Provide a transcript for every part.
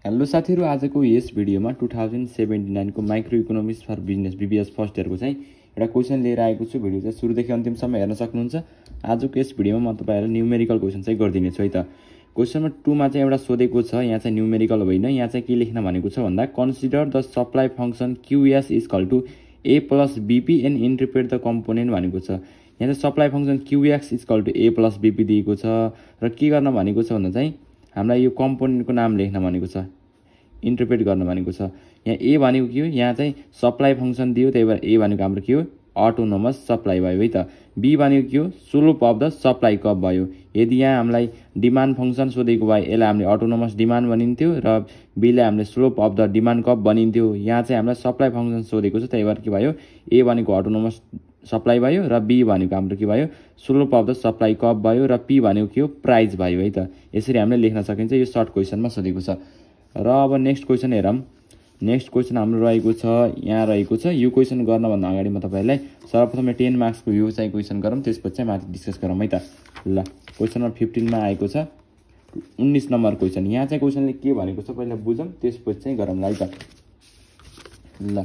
Hello साथीहरु, आजको यस भिडियोमा 2079 को micro economics for business BBS first इयरको चाहिँ एउटा क्वेशन लिएर आएको छु। भिडियो चाहिँ सुरुदेखि अन्तिमसम्म हेर्न सक्नुहुन्छ। आजको यस भिडियोमा म तपाईहरुलाई न्यूमेरिकल क्वेशन चाहिँ गर्दिने छु है त। क्वेशन नम्बर 2 मा चाहिँ एउटा सोधेको छ, यहाँ चाहिँ न्यूमेरिकल होइन, यहाँ चाहिँ के लेख्न भनेको छ भन्दा consider the supply function QS = A + BP and interpret the component भनेको छ। यहाँ चाहिँ supply function QX = A + BP दिएको छ र के गर्न भनेको छ भन्दा चाहिँ हामीलाई यो कम्पोनेन्टको नाम लेख्न भनेको छ, इन्टरप्रेट गर्न भनेको छ। यहाँ ए भनेको के हो, यहाँ चाहिँ सप्लाई फंक्सन दियो, त्यही भएर ए भनेको हाम्रो के हो, अटोनोमस सप्लाई भयो है त। बी भनेको के हो, slope of the supply curve भयो। यदि यहाँ हामीलाई डिमान्ड फंक्सन सोधेको भए यसलाई हामीले अटोनोमस डिमान्ड भनिन्थ्यो र बी लाई हामीले slope of the demand curve भनिन्थ्यो। यहाँ चाहिँ हामीलाई सप्लाई फंक्सन सोधेको छ, त्यही भएर के भयो, ए भनेको अटोनोमस सप्लाई भयो र बी भनेको हाम्रो के भयो, slope of the supply curve भयो र पी भनेको के हो, प्राइस भयो है त। यसरी हामीले लेख्न सकिन्छ, यो सर्ट क्वेशनमा सोधेको छ। र अब नेक्स्ट क्वेशन हेरौँ। नेक्स्ट क्वेशन हाम्रो रहेको छ, यहाँ रहेको छ। यो क्वेशन गर्नभन्दा अगाडि म तपाईहरुलाई सर्वप्रथम 10 मार्क्सको यो चाहिँ क्वेशन गरौँ, त्यसपछि चाहिँ माथि डिस्कस गरौँ है त। ल, क्वेशन नम्बर 15 मा आएको छ 19 नम्बर क्वेशन। यहाँ चाहिँ क्वेशनले के भनेको छ पहिला बुझौँ, त्यसपछि चाहिँ गरौँला है त। ल,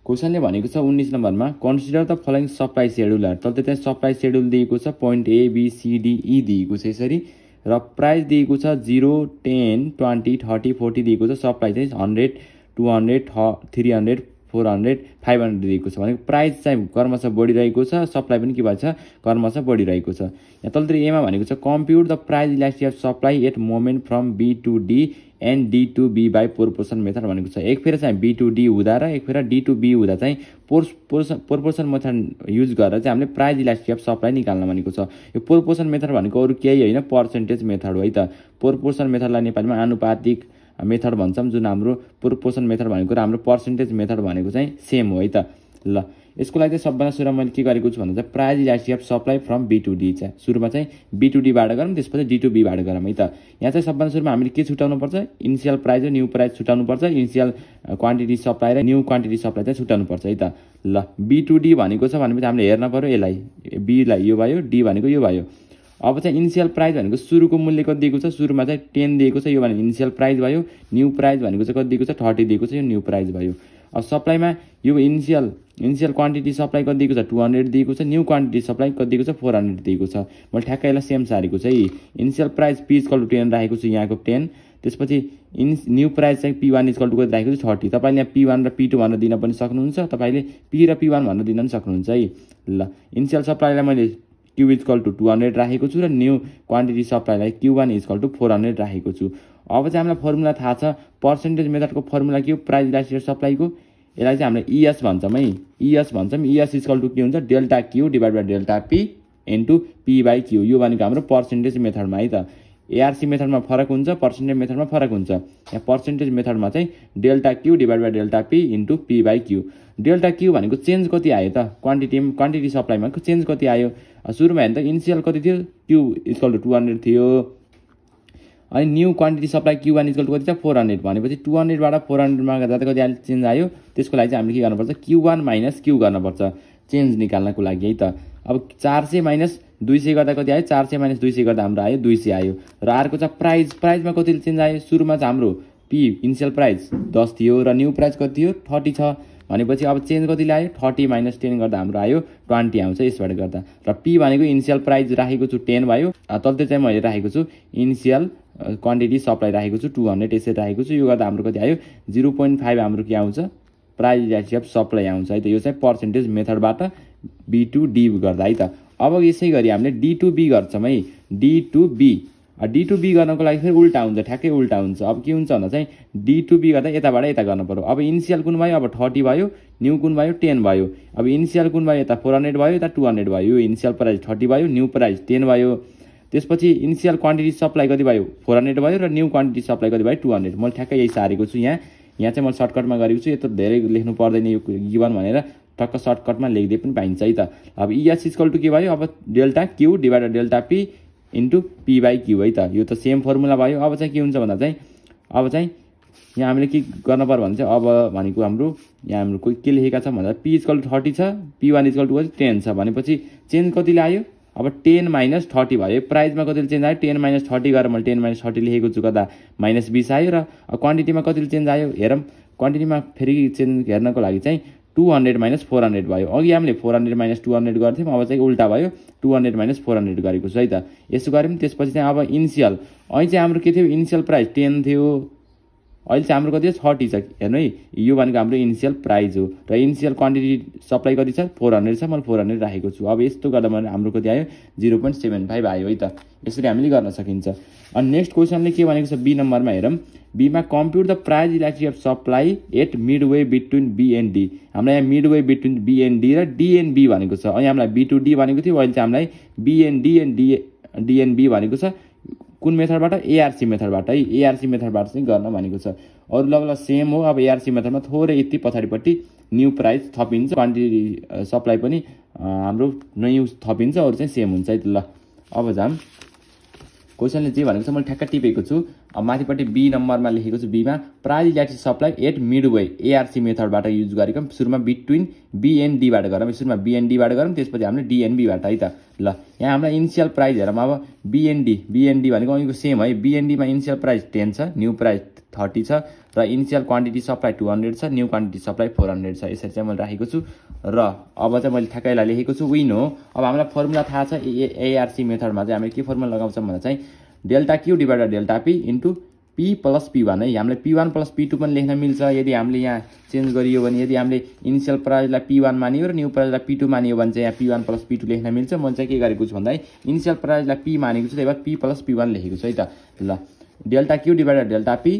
क्वेशनले भनेको छ 19 नम्बरमा consider the following supply scheduler. तल चाहिँ सप्लाई शेड्युल दिएको छ, point A B C D E दिएको छ यसरी, र प्राइस दिएको छ 0 10 20 30 40 दिएको छ। सप्लाई चाहिँ 100 200 300 400 500 दिएको छ। भनेको प्राइस चाहिँ क्रमशः बढिरहेको छ, सप्लाई पनि के भन्छ, क्रमशः बढिरहेको छ। यहाँ तलतिर ए मा भनेको छ compute the price elasticity of supply at moment from B to D and D to B by proportion method भनेको छ। एक फेर चाहिँ B to D हुँदा र एक फेर D to B हुँदा चाहिँ प्रोपोर्सन मेथड युज गरेर चाहिँ हामीले प्राइस इलास्टिसिटी अफ सप्लाई निकाल्न भनेको छ। यो प्रोपोर्सन मेथड भनेको अरु केही होइन, पर्सेन्टेज मेथड हो है त। प्रोपोर्सन मेथडलाई नेपालीमा आनुपातिक मेथड भन्छौं, जुन हाम्रो प्रोपोर्सन मेथड भनेको र हाम्रो पर्सेन्टेज मेथड भनेको चाहिँ सेम हो है त। ल, यसको लागि चाहिँ सबभन्दा सुरुमा मैले के गरेको छु भन्दा चाहिँ price elasticity of supply from B to D चाहिँ सुरुमा चाहिँ B to D बाट गरौँ, त्यसपछि D to B बाट गरौँ है त। यहाँ चाहिँ सबभन्दा सुरुमा हामीले के छुटाउनु पर्छ, इनिशियल प्राइस र न्यू प्राइस छुटाउनु पर्छ, इनिशियल क्वान्टिटी सप्लाई र न्यू क्वान्टिटी सप्लाई चाहिँ छुटाउनु पर्छ है त। ल, B to D भनेको छ भनेपछि हामीले हेर्न पर्यो यसलाई, B लाई यो भयो, D भनेको यो भयो। अब चाहिँ इनिशियल प्राइस भनेको सुरुको मूल्य कति दिएको छ, सुरुमा चाहिँ 10 दिएको छ, यो भनेको इनिशियल प्राइस भयो। न्यू प्राइस भनेको चाहिँ कति दिएको छ, 30 दिएको छ, यो न्यू प्राइस भयो। अब सप्लाईमा यो इनिशियल क्वान्टिटी सप्लाई कति दिएको छ, 200 दिएको छ, न्यू क्वान्टिटी सप्लाई कति दिएको छ, 400 दिएको छ। मैले ठ्याक्कै यसलाई सेम सारेको छ है। इनिशियल प्राइस P = 10 राखेको छु, यहाँको 10। त्यसपछि न्यू प्राइस चाहिँ P1 = कति राखेको छु, 30। तपाईले यहाँ P1 र P2 भनेर दिन पनि सक्नुहुन्छ, तपाईले P र P1 भनेर दिन पनि सक्नुहुन्छ है। ल, इनिशियल सप्लाईलाई मैले Q = 200 राखेको छु र न्यू क्वान्टिटी सप्लाईलाई Q1 = 400 राखेको छु। अब चाहिँ हामीलाई फर्मुला थाहा छ, पर्सेन्टेज मेथडको फर्मुला के हो, प्राइस इलास्टिसिटी सप्लाईको। यसलाई चाहिँ हामीले ES भन्छौँ है, ES भन्छौँ। ES = के हुन्छ, delta Q / delta P * P/Q। यो भनेको हाम्रो पर्सेन्टेज मेथडमा है त। ARC मेथडमा फरक हुन्छ, पर्सेन्टेज मेथडमा फरक हुन्छ। यहाँ पर्सेन्टेज मेथडमा चाहिँ delta Q / delta P * P/Q। Delta Q भनेको चेन्ज कति आयो त, क्वान्टिटी सप्लाईमा चेन्ज कति आयो। सुरुमा हेर्दा इनिशियल कति थियो, Q = 200 थियो, अनि न्यू क्वान्टिटी सप्लाई Q1 = कति छ, 400। भनेपछि 200 बाट 400 मा जाँदा कति चेन्ज आयो, त्यसको लागि चाहिँ हामीले के गर्नुपर्छ, Q1 - Q गर्नुपर्छ चेन्ज निकाल्नको लागि है त। अब 400 - 200 गर्दा कति आयो, 400 - 200 गर्दा हाम्रो आयो 200 आयो। र अर्को चाहिँ प्राइसमा कति चेन्ज आयो, सुरुमा चाहिँ हाम्रो P इनिशियल प्राइस 10 थियो र न्यू प्राइस कति थियो, 30 छ। भनेपछि अब चेन्ज कति ल्यायो, 30 - 10 गर्दा हाम्रो आयो 20 आउँछ यसबाट गर्दा। र P भनेको इनिशियल प्राइस राखेको छु 10 भयो, तलतिर चाहिँ मैले राखेको छु इनिशियल क्वान्टिटी सप्लाई राखेको छु 200 यसरी राखेको छु। यो गर्दा हाम्रो कति आयो, 0.5 हाम्रो के आउँछ, प्राइस इलास्टिसिटी अफ सप्लाई आउँछ है त। यो चाहिँ पर्सेन्टेज मेथडबाट B to D गर्दा है त। अब यसै गरी हामीले D to B गर्छौँ है, D to B। D to B गर्नको लागि फेरि उल्टा हुन्छ, ठ्याक्कै उल्टा हुन्छ। अब के हुन्छ भन्दा चाहिँ D to B गर्दा यताबाट यता गर्नु पर्यो। अब इनिशियल कुन भयो, अब 30 भयो, न्यू कुन भयो, 10 भयो। अब इनिशियल कुन भयो, यता 400 भयो, यता 200 भयो। इनिशियल प्राइस 30 भयो, न्यू प्राइस 10 भयो। त्यसपछि इनिशियल क्वान्टिटी सप्लाई कति भयो, 400 भयो, र न्यू क्वान्टिटी सप्लाई कति भयो, 200। मैले ठ्याक्कै यही सारेको छु यहाँ चाहिँ मैले सर्टकटमा गरेको छु। यत्रो धेरै लेख्नु पर्दैन यो गिवन भनेर टक्क सर्टकटमा लेख्दै पनि पाइन्छ है त। अब ES = के भयो, अब delta Q / delta P * P/Q है त। यो त सेम फर्मुला भयो। अब चाहिँ के हुन्छ भन्दा चाहिँ अब चाहिँ यहाँ हामीले के गर्न पर्यो भने चाहिँ अब भनेको हाम्रो यहाँ हाम्रो के लेखेका छ भन्दा P = 30 छ, P1 = 10 छ। भनेपछि चेन्ज कति ल्यायो, अब 10 माइनस 30 भयो। प्राइसमा कतिले चेन्ज आयो 10 माइनस 30 गरेर मैले 10 माइनस 30 लेखेको छु, गर्दा माइनस 20 आयो। र क्वान्टिटीमा कतिले चेन्ज आयो हेरौँ। क्वान्टिटीमा फेरि चेन्ज हेर्नको लागि चाहिँ 200 माइनस 400 भयो। अघि हामीले 400 माइनस 200 गर्थ्यौँ, अब चाहिँ उल्टा भयो 200 माइनस 400 गरेको छु है त। यसो गऱ्यौँ। त्यसपछि चाहिँ अब इनिसियल अहिले चाहिँ हाम्रो के थियो, इनिसियल प्राइस 10 थियो, अहिले चाहिँ हाम्रो कति छ 30 छ। हेर्नु है, यो भनेको हाम्रो इनिसियल प्राइस हो र इनिसियल क्वान्टिटी सप्लाई कति छ 400 छ, मैले 400 राखेको छु। अब यस्तो गर्दा मैले हाम्रो कति आयो 0.75 आयो है त। यसरी हामीले गर्न सकिन्छ। अनि नेक्स्ट क्वेसनले के भनेको छ बी नम्बरमा हेरौँ। बीमा compute the price elasticity of supply at midway between B and D. हामीलाई यहाँ midway between B and D र डी एन्ड बी भनेको छ। अनि हामीलाई बी टु डी भनेको थियो, अहिले चाहिँ हामीलाई B and D and D and B भनेको छ। कुन मेथडबाट, एआरसी मेथडबाट है, एआरसी मेथडबाट चाहिँ गर्न भनेको छ। अरू लगभग सेम हो। अब एआरसी मेथडमा थोरै यति पछाडिपट्टि न्यू प्राइस थपिन्छ, क्वान्टिटी सप्लाई पनि हाम्रो न्यू थपिन्छ, अरू चाहिँ सेम हुन्छ है त। ल अब जाम क्वेसनले जे भनेको छ मैले ठ्याक्क टिपेको छु। अब माथिपट्टि बी नम्बरमा लेखेको छु, बीमा price elastic supply at midway ARC मेथडबाट युज गरेको। सुरुमा बिट्विन बी एन्ड डीबाट गरौँ, सुरुमा बी एन्ड डीबाट गरौँ, त्यसपछि हामीले डी एन्ड बीबाट है त। ल यहाँ हामीलाई इनिसियल प्राइस हेरौँ। अब बी एन्ड डी भनेको अघिको सेम है। बी एन्ड डीमा इनिसियल प्राइस 10 छ, न्यू प्राइस 30 छ र इनिसियल क्वान्टिटी सप्लाई 200 छ, न्यू क्वान्टिटी सप्लाई 400 छ। यसरी चाहिँ मैले राखेको छु। र अब चाहिँ मैले ठ्याक्कैलाई लेखेको छु विन हो। अब हामीलाई फर्मुला थाहा छ, एआरसी मेथडमा चाहिँ हामीले के फर्मुला लगाउँछौँ भन्दा चाहिँ delta Q divided delta P into P plus P one है। हामीले पी1 प्लस पी2 पनि लेख्न मिल्छ यदि हामीले यहाँ चेन्ज गरियो भने। यदि हामीले इनिसियल प्राइसलाई पी1 मानियो र न्यू प्राइसलाई पी2 मानियो भने चाहिँ यहाँ पी1 प्लस पी2 लेख्न मिल्छ। मैले चाहिँ के गरेको छु भन्दा इनिसियल प्राइसलाई पी मानेको छु, त्यही भएर पी प्लस पी1 लेखेको छु है त। ल delta Q divided delta P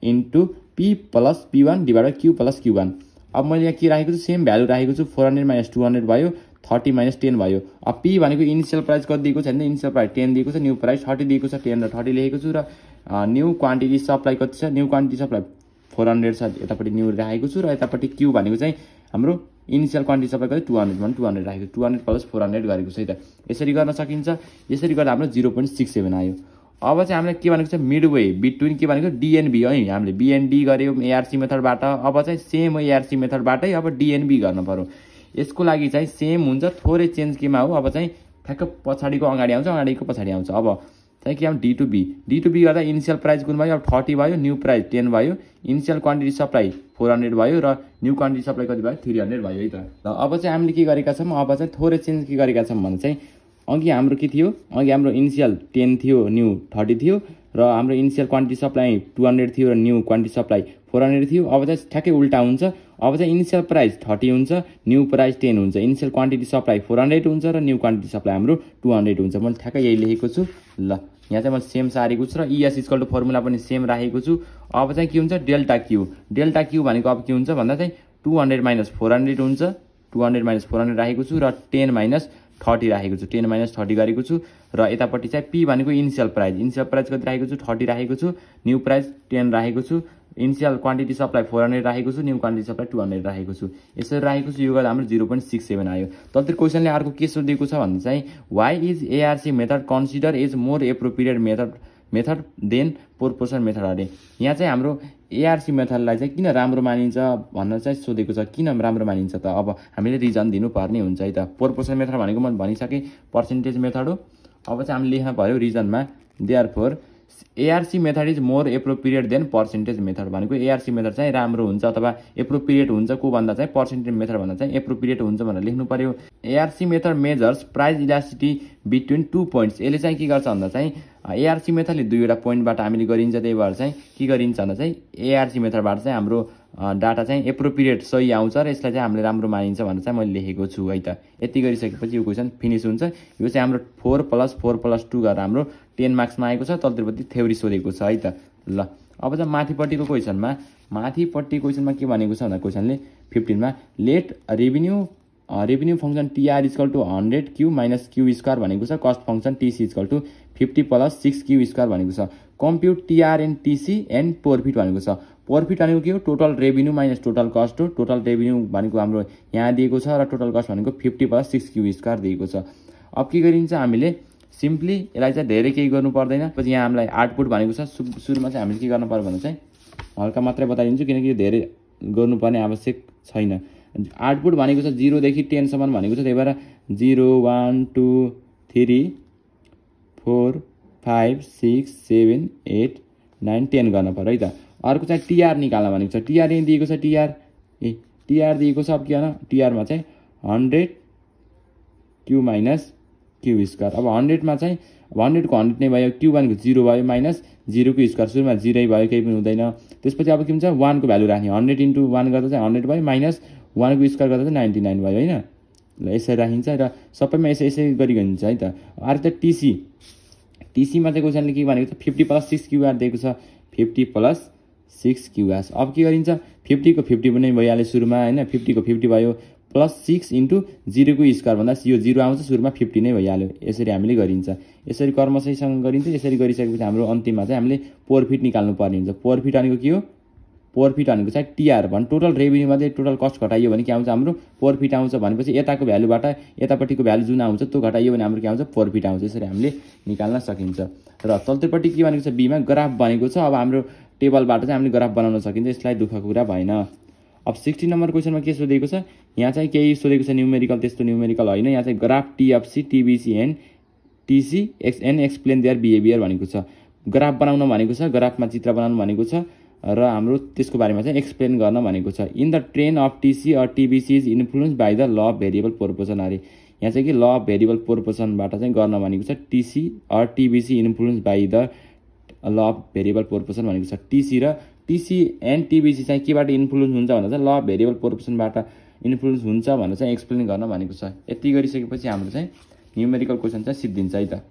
into P plus P one divided Q plus Q one. अब मैले यहाँ के राखेको छु, सेम भ्यालु राखेको छु। 400 माइनस 200 भयो, 30 माइनस 10 भयो। अब पी भनेको इनिसियल प्राइस कति दिएको छ भने इनिसियल प्राइस 10 दिएको छ, न्यू प्राइस 30 दिएको छ, 10 र 30 लेखेको छु। र न्यू क्वान्टिटी सप्लाई कति छ, न्यू क्वान्टिटी सप्लाई 400 छ, यतापट्टि न्यू राखेको छु। र यतापट्टि क्यू भनेको चाहिँ हाम्रो इनिसियल क्वान्टिटी सप्लाई कति 200 भने 200 राखेको छु, 200 प्लस 400 गरेको छु है त। यसरी गर्न सकिन्छ। यसरी गर्दा हाम्रो 0.67 आयो। अब चाहिँ हामीलाई के भनेको छ मिडवे बिट्विन के भनेको डिएनबी है। हामीले बिएनडी गऱ्यौँ एआरसी मेथडबाट। अब चाहिँ सेम एआरसी मेथडबाटै अब डिएनबी गर्न पर्यो। यसको लागि चाहिँ सेम हुन्छ, थोरै चेन्ज केमा हो, अब चाहिँ ठ्याक्क पछाडिको अगाडि आउँछ, अगाडिको पछाडि आउँछ। अब चाहिँ के आउँ डी टु बी गर्दा इनिसियल प्राइस कुन भयो, अब 30 भयो, न्यू प्राइस 10 भयो, इनिसियल क्वान्टिटी सप्लाई 400 भयो र न्यू क्वान्टिटी सप्लाई कति भयो 300 भयो है त। ल अब चाहिँ हामीले के गरेका छौँ, अब चाहिँ थोरै चेन्ज के गरेका छौँ भने चाहिँ अघि हाम्रो के थियो, अघि हाम्रो इनिसियल 10 थियो, न्यू 30 थियो र हाम्रो इनिसियल क्वान्टिटी सप्लाई 200 थियो र न्यू क्वान्टिटी सप्लाई 400 थियो। अब चाहिँ ठ्याक्कै उल्टा हुन्छ। अब चाहिँ इनिसियल प्राइस 30 हुन्छ, न्यू प्राइस 10 हुन्छ, इनिसियल क्वान्टिटी सप्लाई 400 हुन्छ र न्यू क्वान्टिटी सप्लाई हाम्रो 200 हुन्छ। मैले ठ्याक्कै यही लेखेको छु। ल यहाँ चाहिँ मैले सेम सारेको छु र इएस इक्वल टु फर्मुला पनि सेम राखेको छु। अब चाहिँ के हुन्छ डेल्टा क्यू भनेको अब के हुन्छ भन्दा चाहिँ 200 माइनस 400 हुन्छ, 200 माइनस 400 राखेको छु र 10 माइनस 30 राखेको छु, 10 माइनस 30 गरेको छु। र यतापट्टि चाहिँ पी भनेको इनिसियल प्राइस कति राखेको छु 30 राखेको छु, न्यू प्राइस 10 राखेको छु, इनिसियल क्वान्टिटी सप्लाई 400 राखेको छु, न्यू क्वान्टिटी सप्लाई 200 राखेको छु। यसरी राखेको छु। यो गर्दा हाम्रो 0.67 आयो। तल क्वेसनले अर्को के सोधेको छ भन्दा चाहिँ why is ARC method consider is more appropriate method than proportion method अरे। यहाँ चाहिँ हाम्रो एआरसी मेथडलाई चाहिँ किन राम्रो मानिन्छ भनेर चाहिँ सोधेको छ। किन राम्रो मानिन्छ त अब हामीले रिजन दिनुपर्ने हुन्छ है त। प्रोपोर्सन मेथड भनेको मैले भनिसकेँ पर्सेन्टेज मेथड हो। अब चाहिँ हामीले लेख्न पर्यो रिजनमा therefore ARC method is more appropriate than percentage method भनेको एआरसी मेथड चाहिँ राम्रो हुन्छ अथवा एप्रोप्रिएट हुन्छ को भन्दा चाहिँ पर्सेन्टेज मेथड भन्दा चाहिँ एप्रोप्रिएट हुन्छ भनेर लेख्नु पर्यो। ARC method measures price elasticity between 2 points. यसले चाहिँ के गर्छ भन्दा चाहिँ एआरसी मेथडले दुईवटा पोइन्टबाट हामीले गरिन्छ, त्यही भएर चाहिँ के गरिन्छ भन्दा चाहिँ एआरसी मेथडबाट चाहिँ हाम्रो डाटा चाहिँ एप्रोप्रिएट सही आउँछ र यसलाई चाहिँ हामीले राम्रो मानिन्छ भनेर चाहिँ मैले लेखेको छु है त। यति गरिसकेपछि यो क्वेसन फिनिस हुन्छ। यो चाहिँ हाम्रो 4 + 4 + 2 गरेर हाम्रो 10 मार्क्समा आएको छ। तलतिरपट्टि थ्योरी सोधेको छ है त। ल अब चाहिँ माथिपट्टिको क्वेसनमा के भनेको छ भन्दा क्वेसनले 15 मा let revenue function TR equal to 100 Q minus Q square भनेको छ। Cost function TC equal to 50 + 6 Q square भनेको छ। Compute TR and TC and profit भनेको छ। प्रॉफिट भनेको के हो, total revenue minus total cost हो। टोटल रेभिन्यू भनेको हाम्रो यहाँ दिएको छ र टोटल कस्ट भनेको 50 + 6 क्यू स्क्वायर दिएको छ। अब के गरिन्छ हामीले सिम्पली यसलाई चाहिँ धेरै केही गर्नु पर्दैन। पछि यहाँ हामीलाई आउटपुट भनेको छ। सुरुमा चाहिँ हामीले के गर्नु पर्यो भने चाहिँ हल्का मात्रै बताइदिन्छु किनकि यो धेरै गर्नुपर्ने आवश्यक छैन। आउटपुट भनेको छ 0 देखि 10 सम्म भनेको छ, त्यही भएर 0 1 2 3 4 5 6 7 8 9 10 गर्न पर्यो है त। अर्को चाहिँ टीआर निकाल्न भनेको छ। टीआर यहाँ दिएको छ, टीआर दिएको छ। अब के गर्न, टीआरमा चाहिँ 100 क्यू माइनस क्यू स्क्वायर। अब 100 मा चाहिँ 100 को 100 नै भयो, क्यू भनेको 0 भयो, माइनस 0 को स्क्वायर, सुरुमा 0 भयो, केही पनि हुँदैन। त्यसपछि अब के हुन्छ, 1 को भ्यालु राख्ने, 100 × 1 गर्दा चाहिँ 100 भयो, माइनस 1 को स्क्वायर गर्दा चाहिँ 99 भयो हैन। ल यसरी राखिन्छ र सबैमा यसै गरी गरिन्छ है त। अर्को त टीसी। टीसीमा चाहिँ क्वेशनले के भनेको छ, 50 + 6 क्युआर दिएको छ, 50 + 6 क्युआर। अब के गरिन्छ, 50 को 50 पनि भइहाल्यो सुरुमा हैन, 50 को 50 भयो, प्लस 6 × 0 को स्क्वायर भन्दा यो 0 आउँछ, सुरुमा 50 नै भइहाल्यो। यसरी हामीले गरिन्छ, यसरी कर्मशैसँग गरिन्छ। यसरी गरिसकेपछि हाम्रो अन्तिममा चाहिँ हामीले प्रॉफिट निकाल्नु पर्ने हुन्छ। प्रॉफिट भनेको के हो, प्रॉफिट भनेको चाहिँ टीआर भन टोटल रेभेन्यू मध्ये टोटल कस्ट घटाइयो भने के आउँछ, हाम्रो प्रॉफिट आउँछ। भनेपछि यताको भ्यालुबाट यतापट्टिको भ्यालु जुन आउँछ त्यो घटाइयो भने हाम्रो के आउँछ, प्रॉफिट आउँछ। यसरी हामीले निकाल्न सकिन्छ। र तल्लोपट्टि के भनेको छ, बीमा ग्राफ भनेको छ। अब हाम्रो टेबलबाट चाहिँ हामीले ग्राफ बनाउन सकिन्छ, यसलाई दुःखको कुरा भएन। अब 16 नम्बर क्वेशनमा के सोधेको छ, यहाँ चाहिँ केही सोधेको छ न्युमेरिकल, त्यस्तो न्युमेरिकल होइन। यहाँ चाहिँ graph TFC TVC and TC and explain their behaviour भनेको छ। ग्राफ बनाउन भनेको छ, ग्राफमा चित्र बनाउनु भनेको छ र हाम्रो त्यसको बारेमा चाहिँ एक्सप्लेन गर्न भनेको छ। In the trend of TC or TVC is influence by the law of variable proportion. अरे यहाँ चाहिँ कि ल अफ भेरिएबल प्रोपोर्सनबाट चाहिँ गर्न भनेको छ। TC or TVC influence by the law of variable proportion भनेको छ। टीसी र टीसी एन्ड टीबीसी चाहिँ केबाट इन्फ्लुएन्स हुन्छ भन्दा चाहिँ ल अफ भेरिएबल प्रोपोर्सनबाट इन्फ्लुएन्स हुन्छ भनेर चाहिँ एक्सप्लेन गर्न भनेको छ। यति गरिसकेपछि हाम्रो चाहिँ न्युमेरिकल क्वेशन चाहिँ सिद्धिन्छ है त।